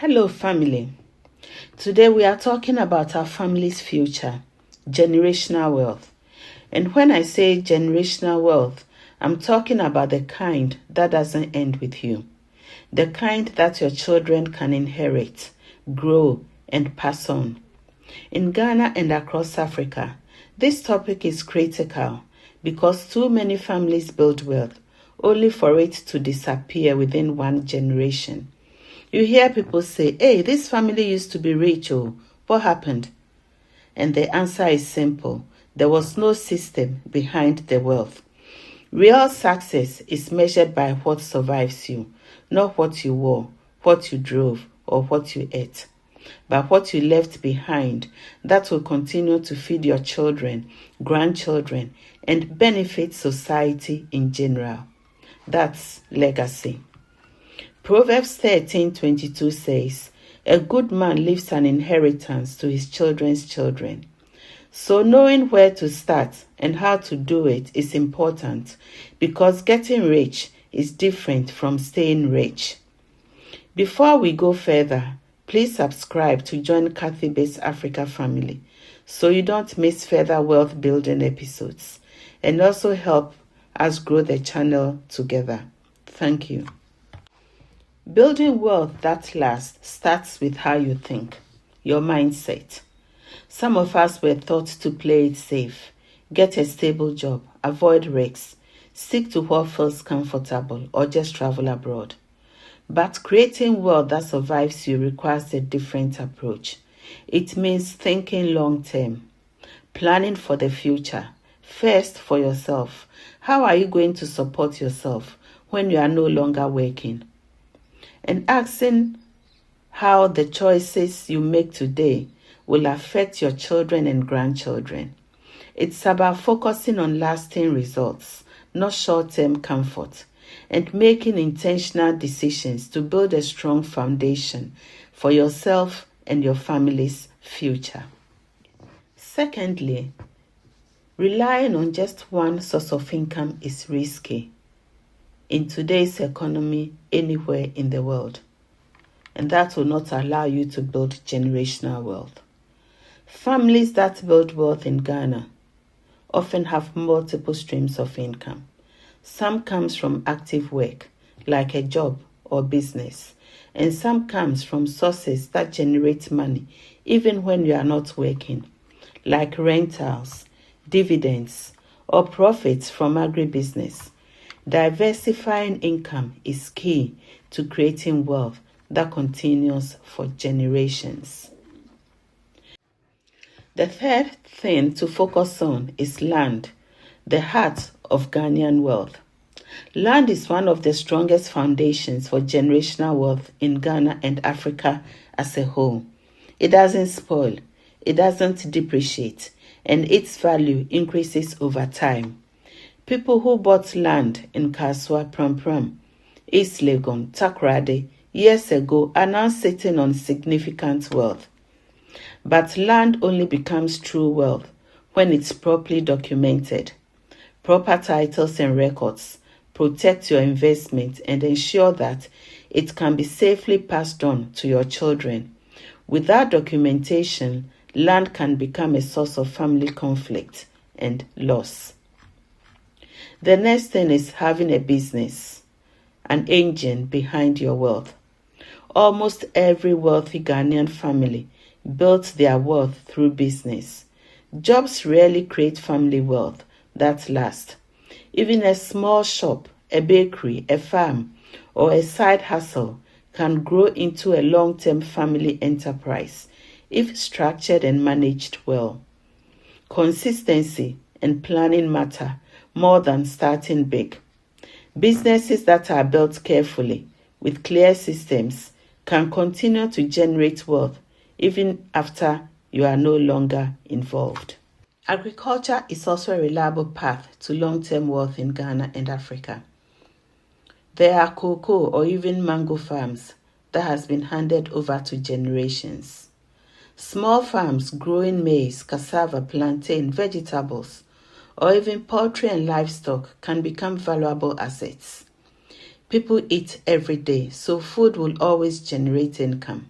Hello, family. Today we are talking about our family's future, generational wealth. And when I say generational wealth, I'm talking about the kind that doesn't end with you, the kind that your children can inherit, grow, and pass on. In Ghana and across Africa, this topic is critical because too many families build wealth only for it to disappear within one generation. You hear people say, hey, this family used to be rich, oh, what happened? And the answer is simple. There was no system behind the wealth. Real success is measured by what survives you, not what you wore, what you drove, or what you ate, but what you left behind that will continue to feed your children, grandchildren, and benefit society in general. That's legacy. Proverbs 13:22 says, a good man leaves an inheritance to his children's children. So knowing where to start and how to do it is important because getting rich is different from staying rich. Before we go further, please subscribe to join Kathy Base Africa family so you don't miss further wealth building episodes and also help us grow the channel together. Thank you. Building wealth that lasts starts with how you think, your mindset. Some of us were taught to play it safe, get a stable job, avoid risks, stick to what feels comfortable, or just travel abroad. But creating wealth that survives you requires a different approach. It means thinking long term, planning for the future, first for yourself. How are you going to support yourself when you are no longer working? And asking how the choices you make today will affect your children and grandchildren. It's about focusing on lasting results, not short-term comfort, and making intentional decisions to build a strong foundation for yourself and your family's future. Secondly, relying on just one source of income is risky in today's economy anywhere in the world, and that will not allow you to build generational wealth. Families that build wealth in Ghana often have multiple streams of income. Some comes from active work, like a job or business, and some comes from sources that generate money even when you are not working, like rentals, dividends, or profits from agribusiness. Diversifying income is key to creating wealth that continues for generations. The third thing to focus on is land, the heart of Ghanaian wealth. Land is one of the strongest foundations for generational wealth in Ghana and Africa as a whole. It doesn't spoil, it doesn't depreciate, and its value increases over time. People who bought land in Kaswa, Prampram, East Legon, Takoradi years ago are now sitting on significant wealth. But land only becomes true wealth when it's properly documented. Proper titles and records protect your investment and ensure that it can be safely passed on to your children. Without documentation, land can become a source of family conflict and loss. The next thing is having a business, an engine behind your wealth. Almost every wealthy Ghanaian family built their wealth through business. Jobs rarely create family wealth that lasts. Even a small shop, a bakery, a farm, or a side hustle can grow into a long-term family enterprise if structured and managed well. Consistency and planning matter more than starting big. Businesses that are built carefully with clear systems can continue to generate wealth even after you are no longer involved. Agriculture is also a reliable path to long-term wealth in Ghana and Africa. There are cocoa or even mango farms that has been handed over to generations. Small farms growing maize, cassava, plantain, vegetables, or even poultry and livestock can become valuable assets. People eat every day, so food will always generate income.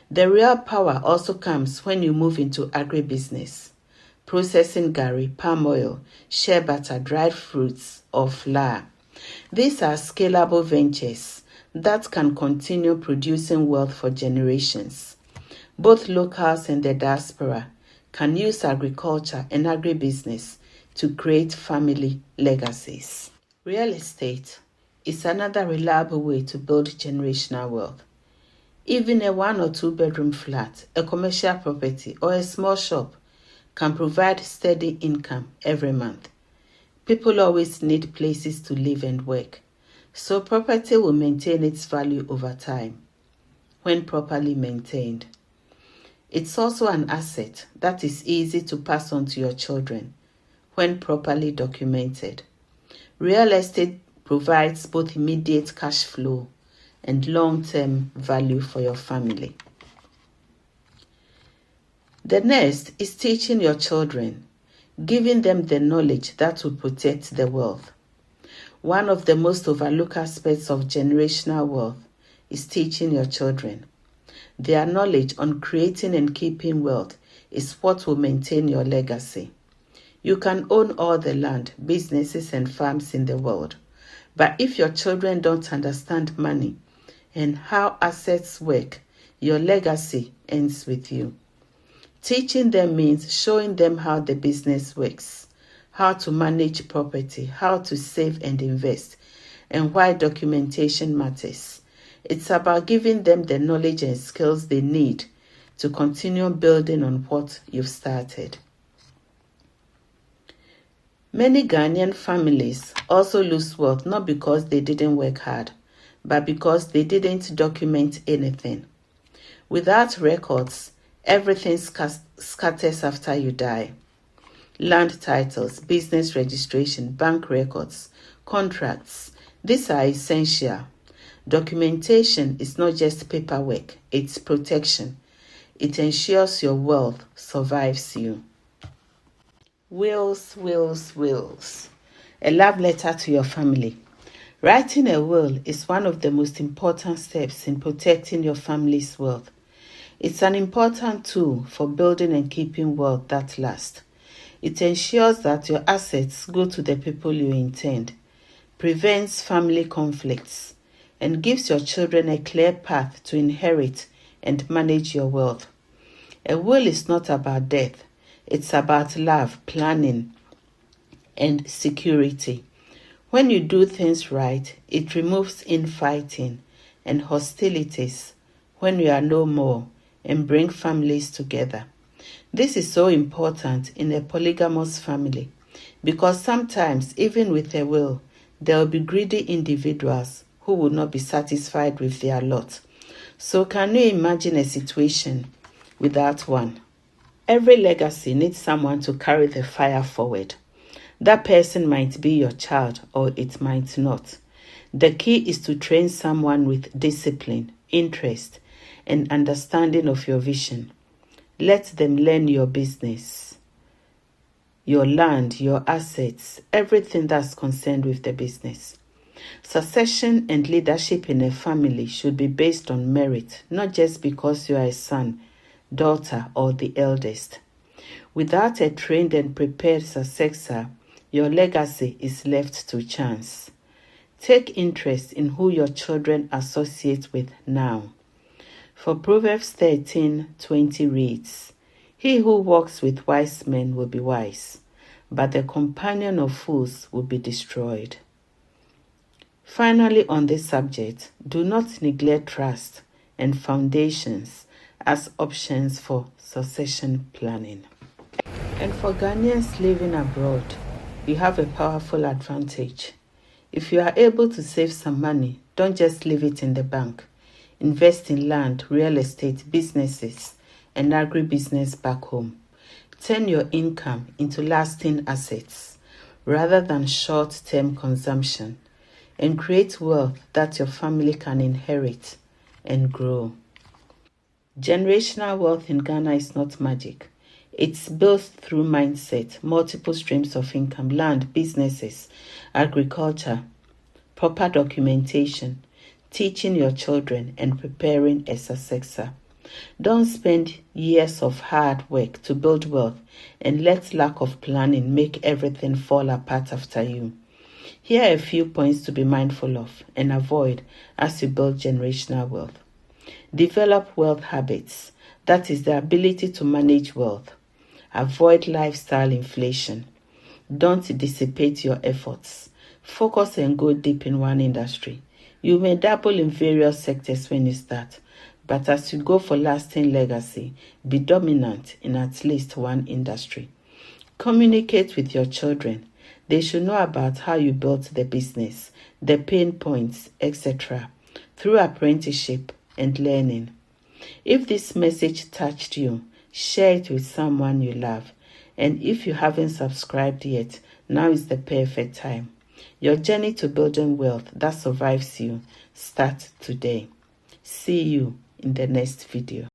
The real power also comes when you move into agribusiness, processing garri, palm oil, shea butter, dried fruits, or flour. These are scalable ventures that can continue producing wealth for generations. Both locals and the diaspora can use agriculture and agribusiness to create family legacies. Real estate is another reliable way to build generational wealth. Even a 1 or 2 bedroom flat, a commercial property, or a small shop can provide steady income every month. People always need places to live and work, so property will maintain its value over time when properly maintained. It's also an asset that is easy to pass on to your children when properly documented. Real estate provides both immediate cash flow and long-term value for your family. The next is teaching your children, giving them the knowledge that will protect the wealth. One of the most overlooked aspects of generational wealth is teaching your children. Their knowledge on creating and keeping wealth is what will maintain your legacy. You can own all the land, businesses, and farms in the world, but if your children don't understand money and how assets work, your legacy ends with you. Teaching them means showing them how the business works, how to manage property, how to save and invest, and why documentation matters. It's about giving them the knowledge and skills they need to continue building on what you've started. Many Ghanaian families also lose wealth not because they didn't work hard, but because they didn't document anything. Without records, everything scatters after you die. Land titles, business registration, bank records, contracts, these are essential. Documentation is not just paperwork, it's protection. It ensures your wealth survives you. Wills, wills, wills. A love letter to your family. Writing a will is one of the most important steps in protecting your family's wealth. It's an important tool for building and keeping wealth that lasts. It ensures that your assets go to the people you intend, prevents family conflicts, and gives your children a clear path to inherit and manage your wealth. A will is not about death. It's about love, planning, and security. When you do things right, it removes infighting and hostilities when you are no more and bring families together. This is so important in a polygamous family because sometimes, even with a will, there will be greedy individuals who will not be satisfied with their lot. So can you imagine a situation without one? Every legacy needs someone to carry the fire forward. That person might be your child or it might not. The key is to train someone with discipline, interest, and understanding of your vision. Let them learn your business, your land, your assets, everything that's concerned with the business. Succession and leadership in a family should be based on merit, not just because you are a son, daughter, or the eldest. Without a trained and prepared successor, your legacy is left to chance. Take interest in who your children associate with now. For Proverbs 13:20 reads, "He who walks with wise men will be wise, but the companion of fools will be destroyed." Finally, on this subject, do not neglect trust and foundations as options for succession planning. And for Ghanaians living abroad, you have a powerful advantage. If you are able to save some money, don't just leave it in the bank. Invest in land, real estate, businesses, and agribusiness back home. Turn your income into lasting assets rather than short-term consumption, and create wealth that your family can inherit and grow. Generational wealth in Ghana is not magic. It's built through mindset, multiple streams of income, land, businesses, agriculture, proper documentation, teaching your children, and preparing a successor. Don't spend years of hard work to build wealth and let lack of planning make everything fall apart after you. Here are a few points to be mindful of and avoid as you build generational wealth. Develop wealth habits, that is the ability to manage wealth. Avoid lifestyle inflation. Don't dissipate your efforts. Focus and go deep in one industry. You may dabble in various sectors when you start, but as you go for lasting legacy, be dominant in at least one industry. Communicate with your children. They should know about how you built the business, the pain points, etc., through apprenticeship and learning. If this message touched you, share it with someone you love. And if you haven't subscribed yet, now is the perfect time. Your journey to building wealth that survives you starts today. See you in the next video.